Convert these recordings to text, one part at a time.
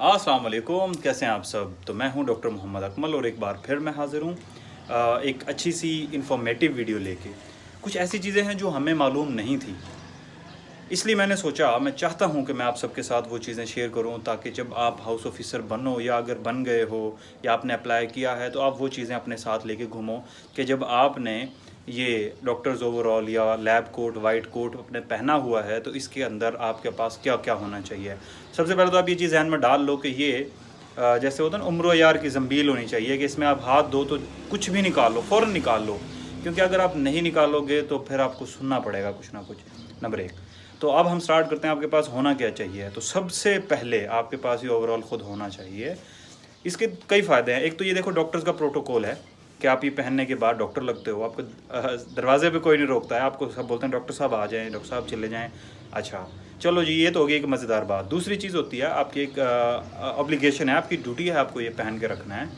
अस्सलाम वालेकुम, कैसे हैं आप सब। तो मैं हूं डॉक्टर मोहम्मद अकमल और एक बार फिर मैं हाज़िर हूं एक अच्छी सी इंफॉर्मेटिव वीडियो लेके। कुछ ऐसी चीज़ें हैं जो हमें मालूम नहीं थी, इसलिए मैंने सोचा मैं चाहता हूं कि मैं आप सबके साथ वो चीज़ें शेयर करूं, ताकि जब आप हाउस ऑफिसर बनो या अगर बन गए हो या आपने अप्लाई किया है तो आप वो चीज़ें अपने साथ लेके घूमो कि जब आपने ये डॉक्टर्स ओवरऑल या लैब कोट वाइट कोट अपने पहना हुआ है तो इसके अंदर आपके पास क्या क्या होना चाहिए। सबसे पहले तो आप ये चीज़ ध्यान में डाल लो कि ये जैसे होता है ना उम्र यार की ज़ंबील होनी चाहिए कि इसमें आप हाथ दो तो कुछ भी निकाल लो, फ़ौरन निकाल लो, क्योंकि अगर आप नहीं निकालोगे तो फिर आपको सुनना पड़ेगा कुछ ना कुछ। नंबर एक, तो अब हम स्टार्ट करते हैं आपके पास होना क्या चाहिए। तो सबसे पहले आपके पास ये ओवरऑल खुद होना चाहिए। इसके कई फ़ायदे हैं। एक तो ये देखो, डॉक्टर्स का प्रोटोकॉल है कि आप ये पहनने के बाद डॉक्टर लगते हो, आपको दरवाजे पे कोई नहीं रोकता है, आपको सब बोलते हैं डॉक्टर साहब आ जाएं, डॉक्टर साहब चले जाएं। अच्छा चलो जी, ये तो होगी एक मज़ेदार बात। दूसरी चीज़ होती है आपकी एक ऑब्लिगेशन है, आपकी ड्यूटी है, आपको ये पहन के रखना है।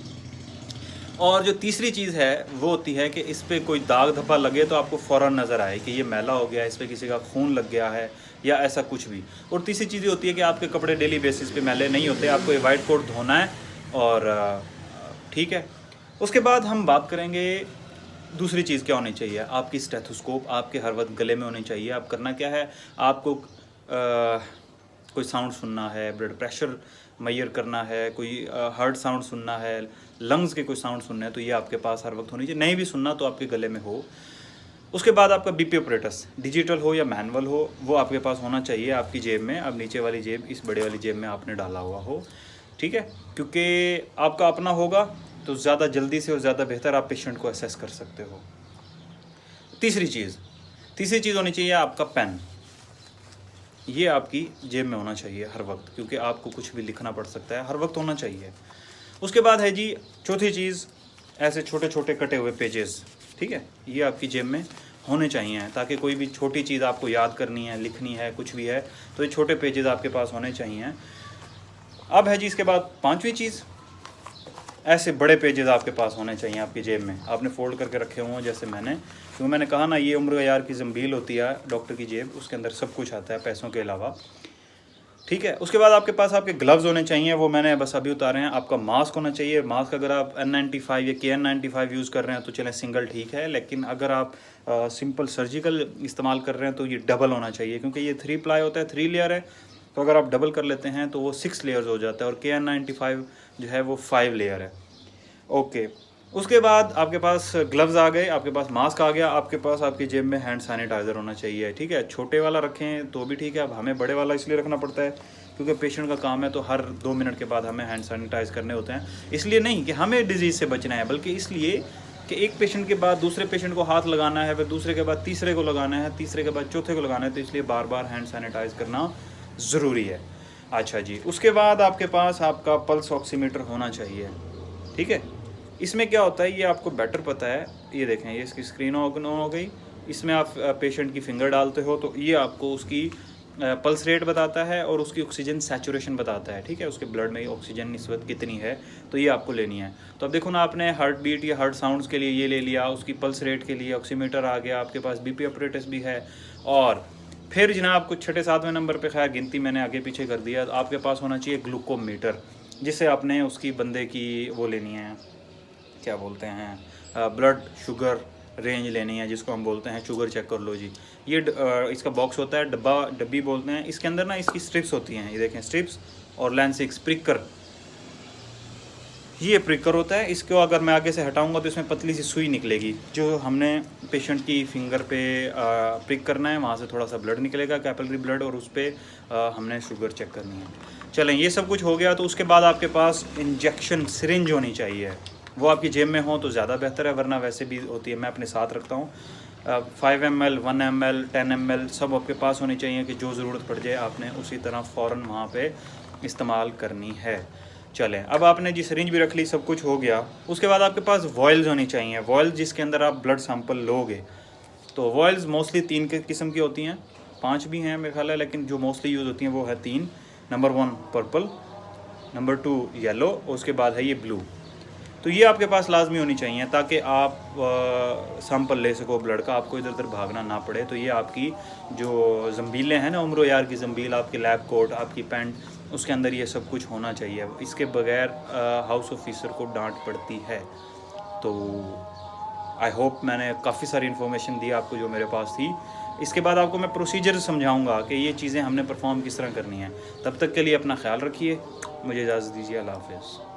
और जो तीसरी चीज़ है वो होती है कि इस पर कोई दाग धब्बा लगे तो आपको फ़ौरन नज़र आए कि ये मैला हो गया है, इस पर किसी का खून लग गया है या ऐसा कुछ भी। और तीसरी चीज़ ये होती है कि आपके कपड़े डेली बेसिस पे मैले नहीं होते, आपको ये वाइट कोट धोना है और ठीक है। उसके बाद हम बात करेंगे दूसरी चीज़ क्या होनी चाहिए। आपकी स्टेथोस्कोप आपके हर वक्त गले में होनी चाहिए। आप करना क्या है, आपको कोई साउंड सुनना है, ब्लड प्रेशर मैयर करना है, कोई हार्ट साउंड सुनना है, लंग्स के कोई साउंड सुनना है, तो ये आपके पास हर वक्त होनी चाहिए। नहीं भी सुनना तो आपके गले में हो। उसके बाद आपका बीपी ऑपरेटस डिजिटल हो या मैनुअल हो, वो आपके पास होना चाहिए आपकी जेब में। अब नीचे वाली जेब, इस बड़े वाली जेब में आपने डाला हुआ हो, ठीक है, क्योंकि आपका अपना होगा तो ज़्यादा जल्दी से और ज़्यादा बेहतर आप पेशेंट को असेस कर सकते हो। तीसरी चीज़ होनी चाहिए आपका पेन। ये आपकी जेब में होना चाहिए हर वक्त, क्योंकि आपको कुछ भी लिखना पड़ सकता है, हर वक्त होना चाहिए। उसके बाद है जी चौथी चीज़, ऐसे छोटे छोटे कटे हुए पेजेस, ठीक है, ये आपकी जेब में होने चाहिए, ताकि कोई भी छोटी चीज़ आपको याद करनी है, लिखनी है, कुछ भी है, तो ये छोटे पेजेस आपके पास होने चाहिए। अब है जी इसके बाद पांचवी चीज़, ऐसे बड़े पेजेस आपके पास होने चाहिए आपकी जेब में, आपने फोल्ड करके रखे हुए हैं जैसे क्योंकि मैंने कहा ना, ये उम्र यार की ज़ंबील होती है डॉक्टर की जेब, उसके अंदर सब कुछ आता है पैसों के अलावा, ठीक है। उसके बाद आपके पास आपके ग्लव्स होने चाहिए, वो मैंने बस अभी उतारे हैं। आपका मास्क होना चाहिए। मास्क अगर आप N95 या KN95 यूज़ कर रहे हैं तो चलें, सिंगल ठीक है, लेकिन अगर आप सिंपल सर्जिकल इस्तेमाल कर रहे हैं तो ये डबल होना चाहिए, क्योंकि ये 3 प्लाई होता है, 3 लेयर है, तो अगर आप डबल कर लेते हैं तो वो 6 लेयर्स हो जाता है, और KN95 जो है वो 5 लेयर है। ओके, उसके बाद आपके पास ग्लव्स आ गए, आपके पास मास्क आ गया, आपके पास आपकी जेब में हैंड सैनिटाइज़र होना चाहिए, ठीक है। छोटे वाला रखें तो भी ठीक है, अब हमें बड़े वाला इसलिए रखना पड़ता है क्योंकि पेशेंट का काम है, तो हर 2 मिनट के बाद हमें हैंड सैनिटाइज़ करने होते हैं। इसलिए नहीं कि हमें डिजीज़ से बचना है, बल्कि इसलिए कि एक पेशेंट के बाद दूसरे पेशेंट को हाथ लगाना है, फिर दूसरे के बाद तीसरे को लगाना है, तीसरे के बाद चौथे को लगाना है, तो इसलिए बार बार हैंड सैनिटाइज़ करना ज़रूरी है। अच्छा जी, उसके बाद आपके पास आपका पल्स ऑक्सीमीटर होना चाहिए, ठीक है। इसमें क्या होता है ये आपको बेटर पता है। ये देखें, ये इसकी स्क्रीन ऑन हो गई, इसमें आप पेशेंट की फिंगर डालते हो तो ये आपको उसकी पल्स रेट बताता है और उसकी ऑक्सीजन सैचुरेशन बताता है, ठीक है, उसके ब्लड में ऑक्सीजन निस्बत कितनी है, तो ये आपको लेनी है। तो अब देखो ना, आपने हार्ट बीट या हार्ट साउंड्स के लिए ये ले लिया, उसकी पल्स रेट के लिए ऑक्सीमीटर आ गया, आपके पास बीपी ऑपरेटस भी है, और फिर जनाब कुछ 6-7वें नंबर पे, खैर गिनती मैंने आगे पीछे कर दिया, तो आपके पास होना चाहिए ग्लूकोमीटर, जिससे आपने उसकी बंदे की वो लेनी है, क्या बोलते हैं, ब्लड शुगर रेंज लेनी है, जिसको हम बोलते हैं शुगर चेक कर लो जी। ये इसका बॉक्स होता है, डब्बी बोलते हैं, इसके अंदर ना इसकी स्ट्रिप्स होती हैं, ये देखें स्ट्रिप्स और लेंसिक्स प्रिकर, ये प्रिकर होता है। इसको अगर मैं आगे से हटाऊंगा तो इसमें पतली सी सुई निकलेगी, जो हमने पेशेंट की फिंगर पे प्रिक करना है, वहाँ से थोड़ा सा ब्लड निकलेगा, कैपिलरी ब्लड, और उस पर हमने शुगर चेक करनी है। चलें, ये सब कुछ हो गया। तो उसके बाद आपके पास इंजेक्शन सिरिंज होनी चाहिए, वो आपकी जेब में हो तो ज़्यादा बेहतर है, वरना वैसे भी होती है, मैं अपने साथ रखता हूँ। 5 ml, 1 ml, 10 ml सब आपके पास होनी चाहिए, कि जो ज़रूरत पड़ जाए आपने उसी तरह फ़ौरन वहाँ पे इस्तेमाल करनी है। चलें, अब आपने जी सिरिंज भी रख ली, सब कुछ हो गया। उसके बाद आपके पास वॉयल्स होनी चाहिए, वॉयल्स जिसके अंदर आप ब्लड सैंपल लोगे। तो वॉयल्स मोस्टली 3 के किस्म की होती हैं, 5 भी हैं मेरे ख्याल है, लेकिन जो मोस्टली यूज़ होती हैं वो है 3। नंबर 1 पर्पल, नंबर 2 येलो, उसके बाद है ये ब्लू। तो ये आपके पास लाजमी होनी चाहिए, ताकि आप सैंपल ले सको ब्लड का, आपको इधर उधर भागना ना पड़े। तो ये आपकी जो ज़ंबीलें हैं ना, उम्र यार की ज़ंबील, आपकी लैब कोट, आपकी पैंट, उसके अंदर ये सब कुछ होना चाहिए। इसके बगैर हाउस ऑफिसर को डांट पड़ती है। तो आई होप मैंने काफ़ी सारी इन्फॉर्मेशन दी आपको जो मेरे पास थी। इसके बाद आपको मैं प्रोसीजर समझाऊंगा कि ये चीज़ें हमने परफॉर्म किस तरह करनी है। तब तक के लिए अपना ख्याल रखिए, मुझे इजाज़त दीजिए, अल्लाह हाफ़िज़।